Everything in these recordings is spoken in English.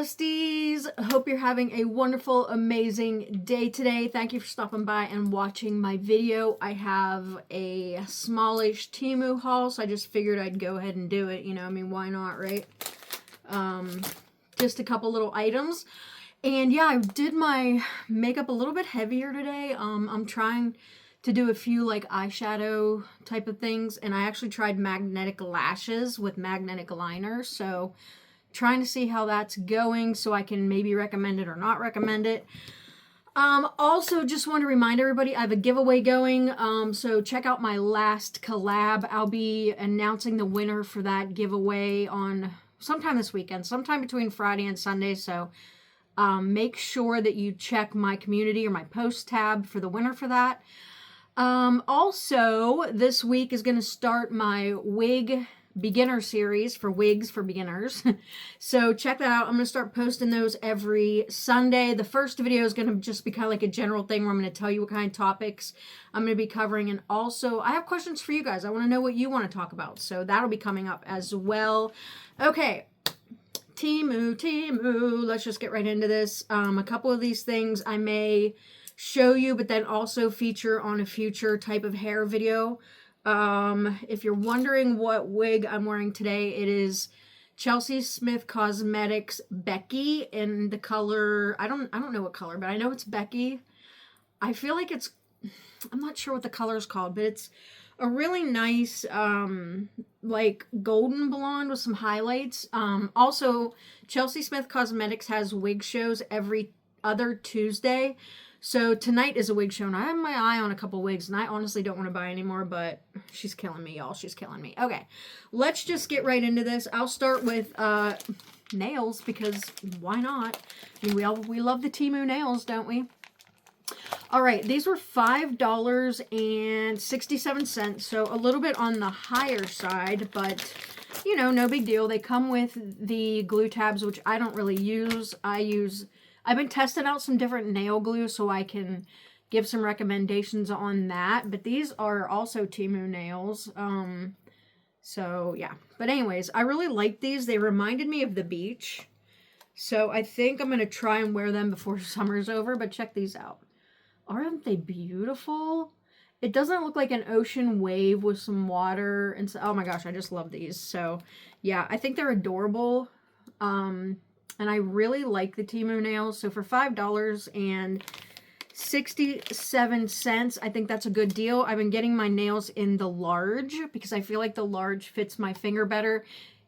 besties. Hope you're having a wonderful, amazing day today. Thank you for stopping by and watching my video. I have a smallish Temu haul, so I just figured I'd go ahead and do it. You know, I mean, why not, right? Just a couple little items. And yeah, I did my makeup a little bit heavier today. I'm trying to do a few like eyeshadow type of things, and I actually tried magnetic lashes with magnetic liner, so trying to see how that's going so I can maybe recommend it or not recommend it. Also just want to remind everybody I have a giveaway going, so check out my last collab. I'll be announcing the winner for that giveaway on sometime this weekend, sometime between Friday and Sunday, so make sure that you check my community or my post tab for the winner for that. Also, this week is going to start my wig beginner series for wigs for beginners. So check that out. I'm going to start posting those every Sunday. The first video is going to just be kind of like a general thing where I'm going to tell you what kind of topics I'm going to be covering. And also, I have questions for you guys. I want to know what you want to talk about. So that'll be coming up as well. Okay. Temu. Let's just get right into this. A couple of these things I may show you, but then also feature on a future type of hair video. If you're wondering what wig I'm wearing today, it is Chelsea Smith Cosmetics Becky in the color, I don't know what color, but I know it's Becky. I feel like it's, I'm not sure what the color is called, but it's a really nice, like golden blonde with some highlights. Also, Chelsea Smith Cosmetics has wig shows every other Tuesday. So tonight is a wig show, and I have my eye on a couple wigs, and I honestly don't want to buy anymore, but she's killing me, y'all. She's killing me. Okay, let's just get right into this. I'll start with nails, because why not? I mean, we love the Temu nails, don't we? All right, these were $5.67, so a little bit on the higher side, but, you know, no big deal. They come with the glue tabs, which I don't really use. I've been testing out some different nail glue so I can give some recommendations on that. But these are also Temu nails. So, yeah. But anyways, I really like these. They reminded me of the beach. So, I think I'm going to try and wear them before summer's over. But check these out. Aren't they beautiful? It doesn't look like an ocean wave with some water. And so, oh my gosh, I just love these. So, yeah, I think they're adorable. And I really like the Temu nails. So for $5.67, I think that's a good deal. I've been getting my nails in the large because I feel like the large fits my finger better.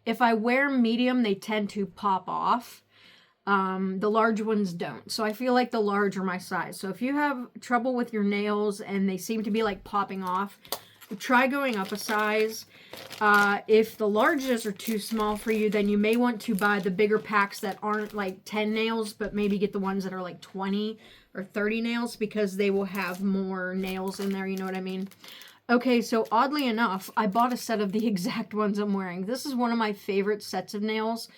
If I wear medium, they tend to pop off. The large ones don't. So I feel like the large are my size. So if you have trouble with your nails and they seem to be like popping off, try going up a size. If the larges are too small for you, then you may want to buy the bigger packs that aren't like 10 nails, but maybe get the ones that are like 20 or 30 nails because they will have more nails in there, you know what I mean? Okay, so oddly enough, I bought a set of the exact ones I'm wearing. This is one of my favorite sets of nails.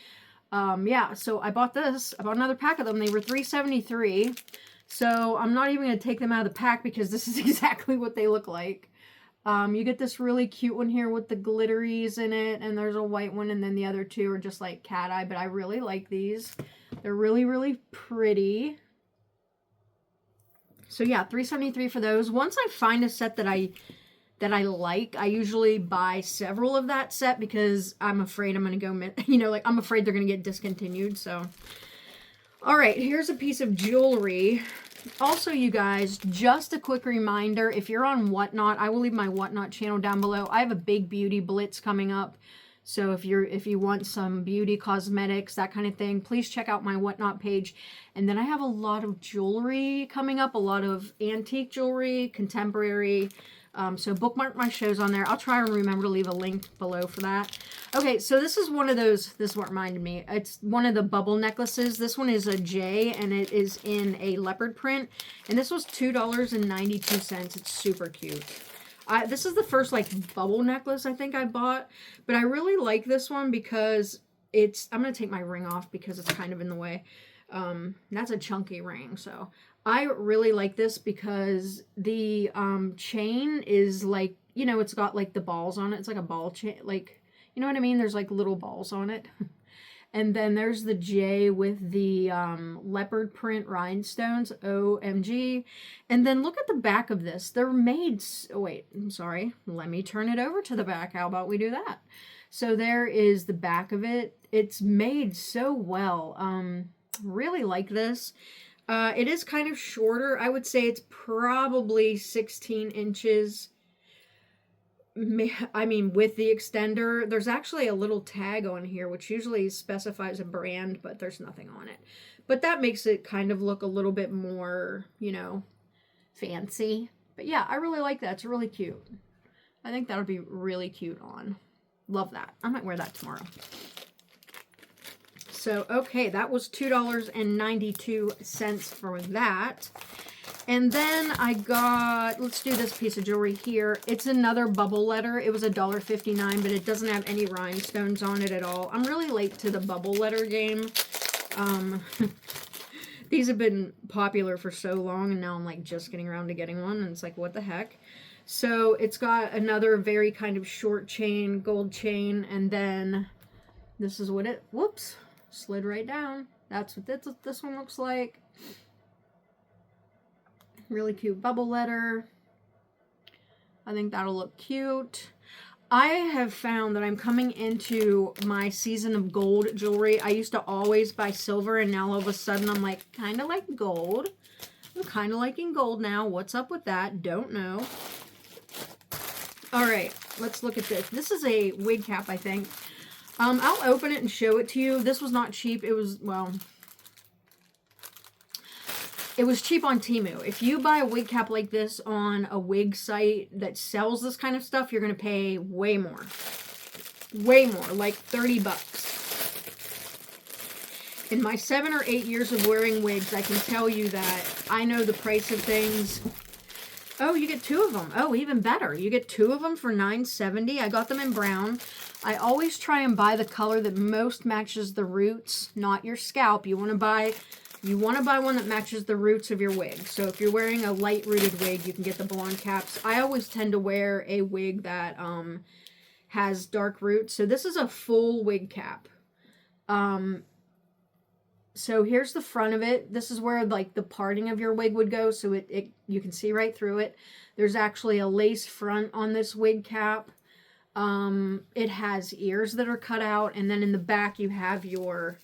Yeah, so I bought this. I bought another pack of them. They were $3.73. So I'm not even going to take them out of the pack because this is exactly what they look like. You get this really cute one here with the glitteries in it, and there's a white one, and then the other two are just like cat eye, but I really like these. They're really, really pretty. So yeah, $3.73 for those. Once I find a set that I like, I usually buy several of that set because I'm afraid I'm going to go, you know, like I'm afraid they're going to get discontinued, so. All right, here's a piece of jewelry. Also, you guys, just a quick reminder, if you're on Whatnot, I will leave my Whatnot channel down below. I have a big beauty blitz coming up. So if you want some beauty, cosmetics, that kind of thing, please check out my Whatnot page. And then I have a lot of jewelry coming up, a lot of antique jewelry, contemporary. So bookmark my shows on there. I'll try and remember to leave a link below for that. Okay, so this is one of those, this is what reminded me. It's one of the bubble necklaces. This one is a J, and it is in a leopard print. And this was $2.92. It's super cute. This is the first, like, bubble necklace I think I bought. But I really like this one because it's, I'm going to take my ring off because it's kind of in the way. That's a chunky ring, so I really like this because the chain is like, you know, it's got like the balls on it. It's like a ball chain, like, you know what I mean? There's like little balls on it. And then there's the J with the leopard print rhinestones. OMG. And then look at the back of this. They're made... Oh, wait, I'm sorry. Let me turn it over to the back. How about we do that? So there is the back of it. It's made so well. Really like this. It is kind of shorter. I would say it's probably 16 inches. I mean, with the extender. There's actually a little tag on here, which usually specifies a brand, but there's nothing on it. But that makes it kind of look a little bit more, you know, fancy. But yeah, I really like that. It's really cute. I think that'll be really cute on. Love that. I might wear that tomorrow. So, okay, that was $2.92 for that. And then I got, let's do this piece of jewelry here. It's another bubble letter. It was $1.59, but it doesn't have any rhinestones on it at all. I'm really late to the bubble letter game. These have been popular for so long, and now I'm like just getting around to getting one, and it's like, what the heck? So it's got another very kind of short chain, gold chain, and then this is what it, whoops, slid right down. That's what this one looks like. Really cute bubble letter. I think that'll look cute. I have found that I'm coming into my season of gold jewelry. I used to always buy silver, and now all of a sudden I'm like, kind of like gold. I'm kind of liking gold now. What's up with that? Don't know. All right, let's look at this. This is a wig cap, I think. I'll open it and show it to you. This was not cheap. It was, well, it was cheap on Temu. If you buy a wig cap like this on a wig site that sells this kind of stuff, you're going to pay way more. Way more, like 30 bucks. In my 7 or 8 years of wearing wigs, I can tell you that I know the price of things. Oh, you get 2 of them. Oh, even better. You get 2 of them for $9.70. I got them in brown. I always try and buy the color that most matches the roots, not your scalp. You want to buy one that matches the roots of your wig. So if you're wearing a light rooted wig, you can get the blonde caps. I always tend to wear a wig that has dark roots. So this is a full wig cap. So here's the front of it. This is where like the parting of your wig would go. So you can see right through it. There's actually a lace front on this wig cap. It has ears that are cut out. And then in the back you have your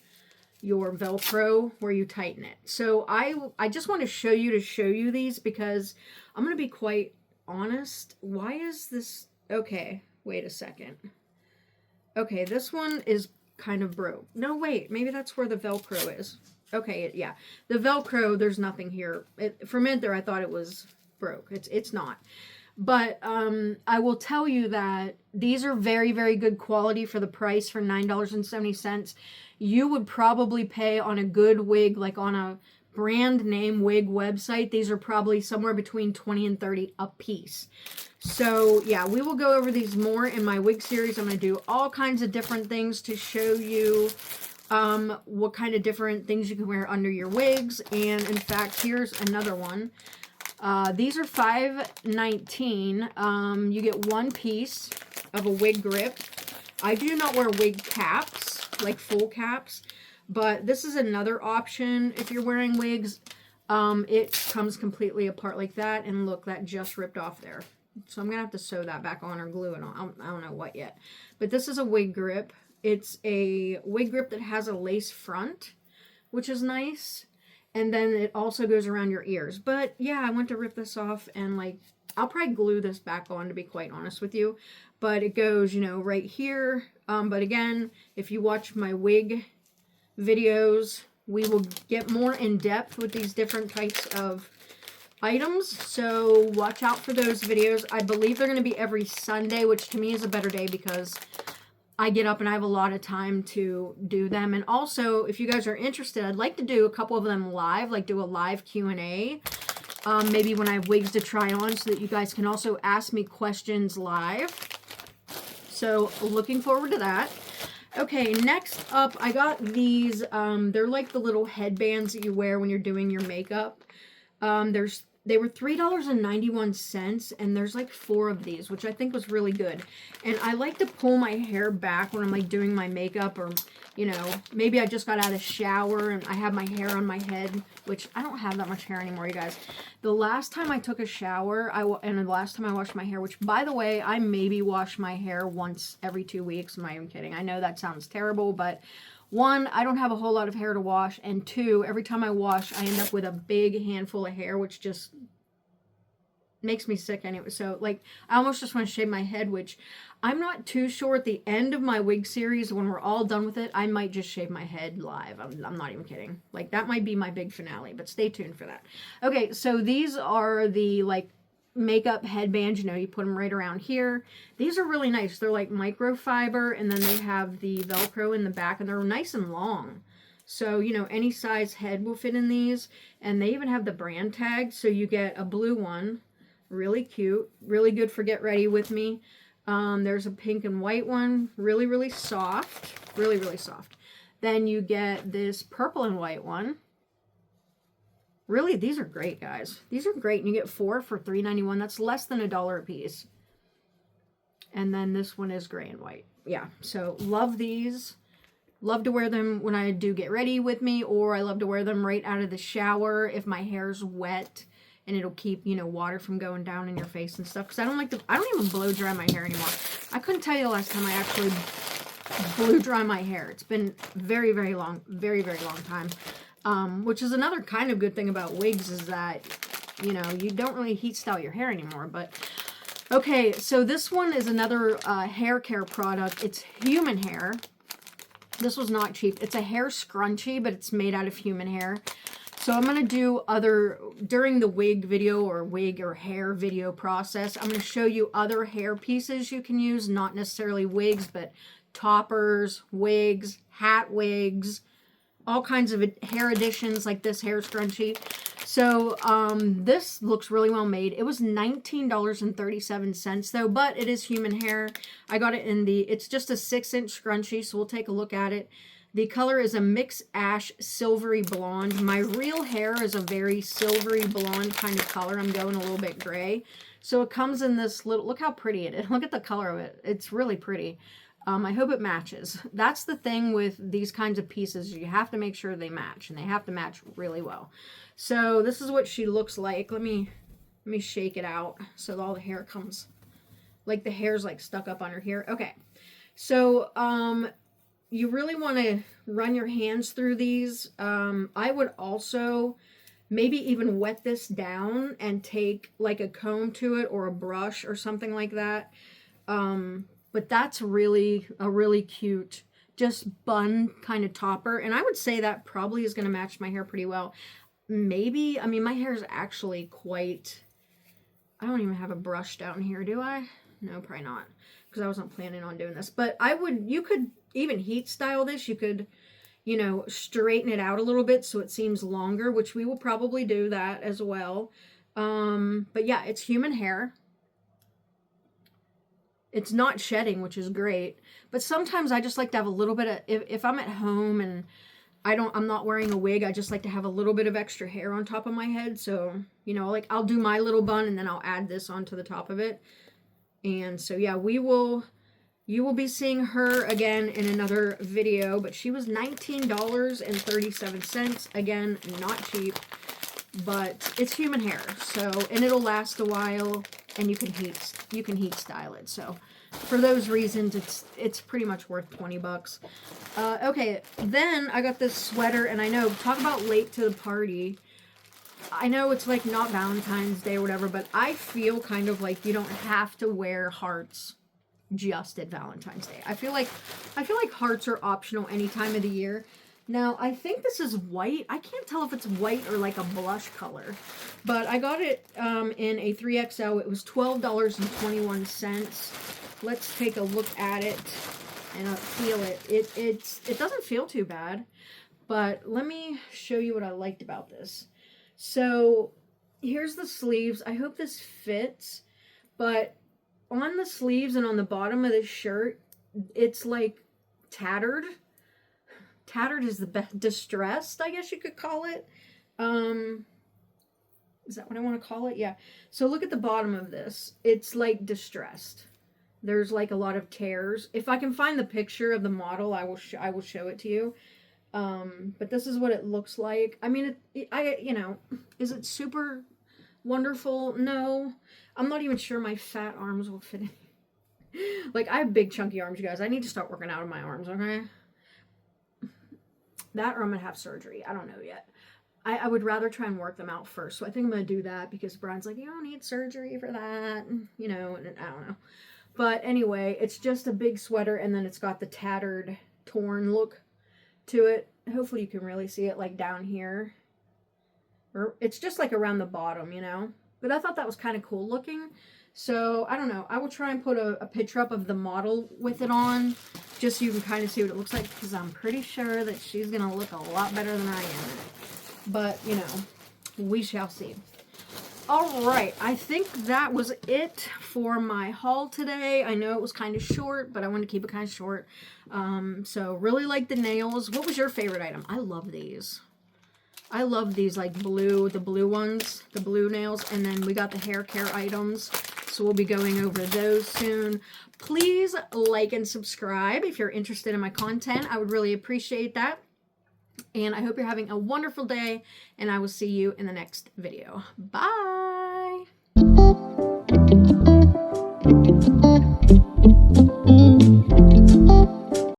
Velcro where you tighten it. So I just want to show you these because I'm going to be quite honest. Why is this? Okay, wait a second. Okay, this one is kind of broke. No, wait, maybe that's where the Velcro is. Okay, yeah. The Velcro, there's nothing here. For a minute there, I thought it was broke. It's not. But I will tell you that these are very, very good quality for the price for $9.70. You would probably pay on a good wig, like on a brand name wig website. These are probably somewhere between 20 and 30 a piece. So yeah, we will go over these more in my wig series. I'm going to do all kinds of different things to show you what kind of different things you can wear under your wigs. And in fact, here's another one. These are $5.19. You get one piece of a wig grip. I do not wear wig caps, like full caps, but this is another option if you're wearing wigs. It comes completely apart like that, and look, that just ripped off there. So I'm going to have to sew that back on or glue it on. I don't know what yet. But this is a wig grip. It's a wig grip that has a lace front, which is nice. And then it also goes around your ears. But yeah, I went to rip this off and like, I'll probably glue this back on to be quite honest with you. But it goes, you know, right here. But again, if you watch my wig videos, we will get more in depth with these different types of items. So watch out for those videos. I believe they're going to be every Sunday, which to me is a better day because I get up and I have a lot of time to do them. And also, if you guys are interested, I'd like to do a couple of them live, like do a live Q&A. Maybe when I have wigs to try on so that you guys can also ask me questions live. So looking forward to that. Okay, next up, I got these. They're like the little headbands that you wear when you're doing your makeup. They were $3.91, and there's like 4 of these, which I think was really good. And I like to pull my hair back when I'm like doing my makeup, or, you know, maybe I just got out of the shower and I have my hair on my head, which I don't have that much hair anymore, you guys. The last time I took a shower, and the last time I washed my hair, which, by the way, I maybe wash my hair once every 2 weeks. I'm not even kidding. I know that sounds terrible, but 1, I don't have a whole lot of hair to wash, and 2, every time I wash, I end up with a big handful of hair, which just makes me sick anyway. So, like, I almost just want to shave my head, which I'm not too sure. At the end of my wig series, when we're all done with it, I might just shave my head live. I'm not even kidding. Like, that might be my big finale, but stay tuned for that. Okay, so these are the, like, makeup headbands. You know, you put them right around here. These are really nice. They're like microfiber, and then they have the Velcro in the back, and they're nice and long. So, you know, any size head will fit in these. And they even have the brand tag, so you get a blue one. Really cute. Really good for get ready with me. There's a pink and white one. Really, really soft. Really, really soft. Then you get this purple and white one. Really, these are great, guys. These are great. And you get 4 for $3.91. That's less than $1 a piece. And then this one is gray and white. Yeah, so love these. Love to wear them when I do get ready with me, or I love to wear them right out of the shower if my hair's wet, and it'll keep, you know, water from going down in your face and stuff. Because I don't even blow dry my hair anymore. I couldn't tell you the last time I actually blew dry my hair. It's been very, very long, very, very long time. Which is another kind of good thing about wigs, is that, you know, you don't really heat style your hair anymore. But okay, so this one is another hair care product. It's human hair. This was not cheap. It's a hair scrunchie, but it's made out of human hair. So I'm going to do during the wig video, or wig or hair video process, I'm going to show you other hair pieces you can use, not necessarily wigs, but toppers, wigs, hat wigs, all kinds of hair additions like this hair scrunchie. So this looks really well made. It was $19.37 though, but it is human hair. I got it in it's just a 6-inch scrunchie, so we'll take a look at it. The color is a mixed ash silvery blonde. My real hair is a very silvery blonde kind of color. I'm going a little bit gray. So it comes in this little, look how pretty it is. Look at the color of it. It's really pretty. I hope it matches. That's the thing with these kinds of pieces. You have to make sure they match, and they have to match really well. So this is what she looks like. Let me shake it out so that all the hair comes, like the hair's like stuck up under here. Okay. So, you really want to run your hands through these. I would also maybe even wet this down and take like a comb to it, or a brush or something like that. But that's really a really cute, just bun kind of topper. And I would say that probably is going to match my hair pretty well. Maybe, I mean, my hair is actually quite, I don't even have a brush down here, do I? No, probably not, because I wasn't planning on doing this. But you could even heat style this. You could, you know, straighten it out a little bit so it seems longer, which we will probably do that as well. But yeah, it's human hair. It's not shedding, which is great. But sometimes I just like to have a little bit of, if I'm at home and I'm not wearing a wig, I just like to have a little bit of extra hair on top of my head. So, you know, like I'll do my little bun and then I'll add this onto the top of it. And so, yeah, you will be seeing her again in another video, but she was $19.37. Again, not cheap, but it's human hair. So, and it'll last a while, and you can heat style it. So for those reasons, it's pretty much worth 20 bucks. Okay, then I got this sweater, and I know, talk about late to the party. I know it's like not Valentine's Day or whatever, but I feel kind of like you don't have to wear hearts just at Valentine's Day. I feel like hearts are optional any time of the year. Now, I think this is white. I can't tell if it's white or like a blush color, but I got it in a 3XL. It was $12.21. Let's take a look at it and feel it. It doesn't feel too bad, but let me show you what I liked about this. So here's the sleeves. I hope this fits, but on the sleeves and on the bottom of this shirt, it's like tattered. Tattered is the best, distressed, I guess you could call it. Is that what I want to call it? Yeah. So look at the bottom of this. It's like distressed. There's like a lot of tears. If I can find the picture of the model, I will show it to you. But this is what it looks like. I mean, you know, is it super wonderful? No. I'm not even sure my fat arms will fit in. Like, I have big chunky arms, you guys. I need to start working out on my arms, okay? That, or I'm gonna have surgery. I don't know yet. I would rather try and work them out first. So I think I'm going to do that because Brian's like, you don't need surgery for that. You know, and I don't know. But anyway, it's just a big sweater. And then it's got the tattered, torn look to it. Hopefully you can really see it like down here. Or it's just like around the bottom, you know. But I thought that was kind of cool looking. So I don't know. I will try and put a picture up of the model with it on. Just so you can kind of see what it looks like. Because I'm pretty sure that she's going to look a lot better than I am in it. But, you know, we shall see. All right, I think that was it for my haul today. I know it was kind of short, but I wanted to keep it kind of short. So, really like the nails. What was your favorite item? I love these. I love these, like, the blue ones, the blue nails. And then we got the hair care items. So, we'll be going over those soon. Please like and subscribe if you're interested in my content. I would really appreciate that. And I hope you're having a wonderful day, and I will see you in the next video. Bye!